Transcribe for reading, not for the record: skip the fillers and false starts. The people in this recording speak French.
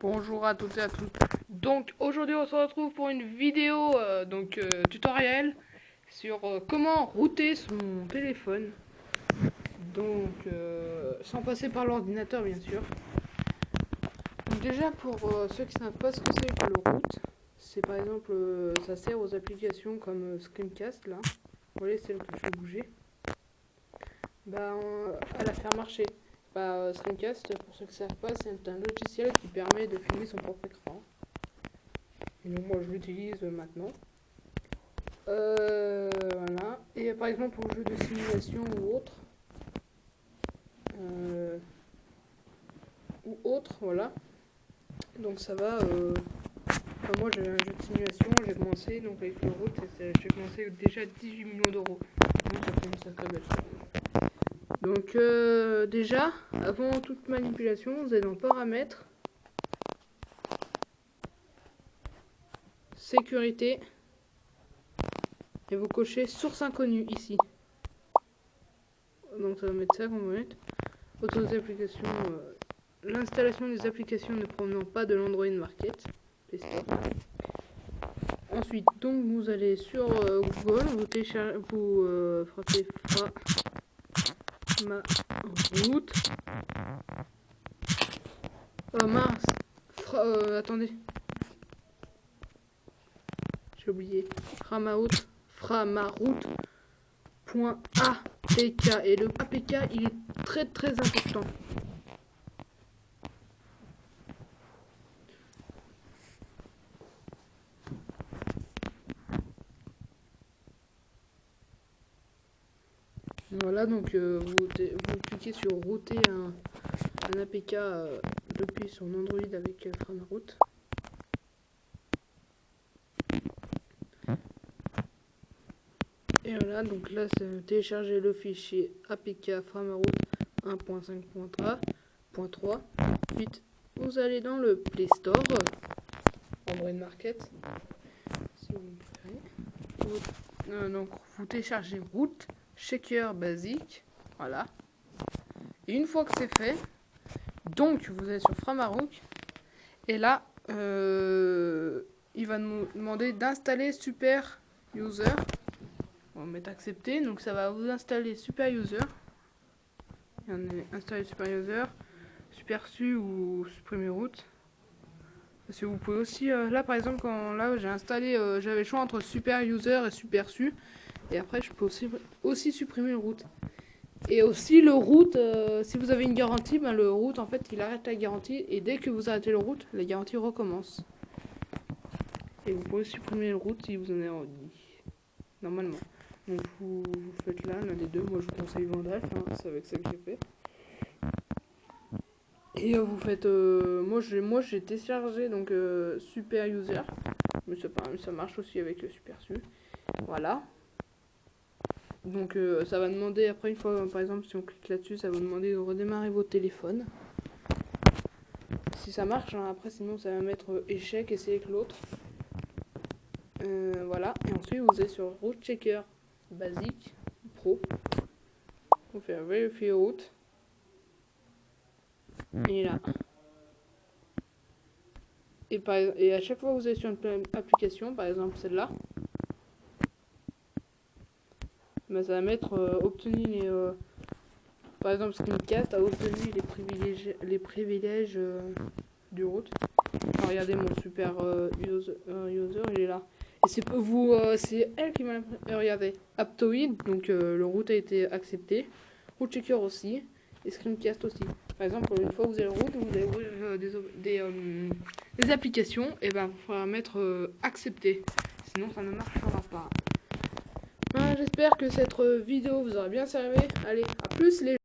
Bonjour à toutes et à tous. Donc aujourd'hui on se retrouve pour une vidéo tutoriel sur comment router son téléphone. Donc sans passer par l'ordinateur bien sûr. Donc déjà pour ceux qui ne savent pas ce que c'est que le root, c'est par exemple ça sert aux applications comme Screencast là. Vous voyez celle que je fais bouger. À la faire marcher. Screencast, pour ceux qui ne savent pas, c'est un logiciel qui permet de filmer son propre écran. Et donc moi je l'utilise maintenant. Voilà. Et par exemple pour jeu de simulation ou autre, voilà. Donc ça va. Moi j'ai un jeu de simulation, j'ai commencé donc avec le root, j'ai commencé déjà 18 millions d'euros. Donc ça fait une sacrée belle chose. Donc déjà, avant toute manipulation, vous allez dans paramètres, sécurité, et vous cochez source inconnue ici. Donc ça va mettre ça qu'on va mettre. Autres applications, l'installation des applications ne provenant pas de l'Android Market. Ensuite, donc vous allez sur Google, vous téléchargez, vous frappez Framaroot. Oh mince, attendez, j'ai oublié. Framaroot.apk, et le APK il est très important. Voilà, donc vous cliquez sur router un APK depuis son Android avec Framaroot. Et voilà, donc là c'est télécharger le fichier APK Framaroot 1.5.3. Ensuite vous allez dans le Play Store, Android Market, si vous préférez. Donc vous téléchargez Root Checker Basic, voilà. Et une fois que c'est fait, donc vous allez sur Framaroot, et là il va nous demander d'installer Super User. On va mettre accepter, donc ça va vous installer Super User. Installer Super User, Super Su ou supprimer root. Parce que vous pouvez aussi, là par exemple, quand là j'ai installé, j'avais le choix entre Super User et Super Su. Et après je peux aussi supprimer le root. Et aussi le root, si vous avez une garantie, le root en fait il arrête la garantie. Et dès que vous arrêtez le root, la garantie recommence. Et vous pouvez supprimer le root si vous en avez envie. Normalement. Donc vous faites l'un des deux. Moi je vous conseille Vandal, c'est avec ça que j'ai fait. Et vous faites moi j'ai téléchargé donc Super User, mais ça marche aussi avec le Super Su. Voilà. Donc ça va demander après, une fois par exemple si on clique là-dessus, ça va demander de redémarrer votre téléphone. Si ça marche, après sinon ça va mettre échec, essayer avec l'autre. Voilà. Et ensuite vous allez sur Root Checker Basic Pro. Vous faites vérifier root. Et là. Et à chaque fois que vous êtes sur une application, par exemple celle-là, ça va mettre obtenu les. Par exemple, Screencast a obtenu les privilèges du root. Alors, regardez mon super user, il est là. Et c'est elle qui m'a. Regardez, Aptoid, donc le root a été accepté. Root Checker aussi. Et Screencast aussi. Par exemple, une fois que vous avez le root, vous allez ouvrir des applications, et il faudra mettre accepté. Sinon, ça ne marchera pas. J'espère que cette vidéo vous aura bien servi. Allez, à plus les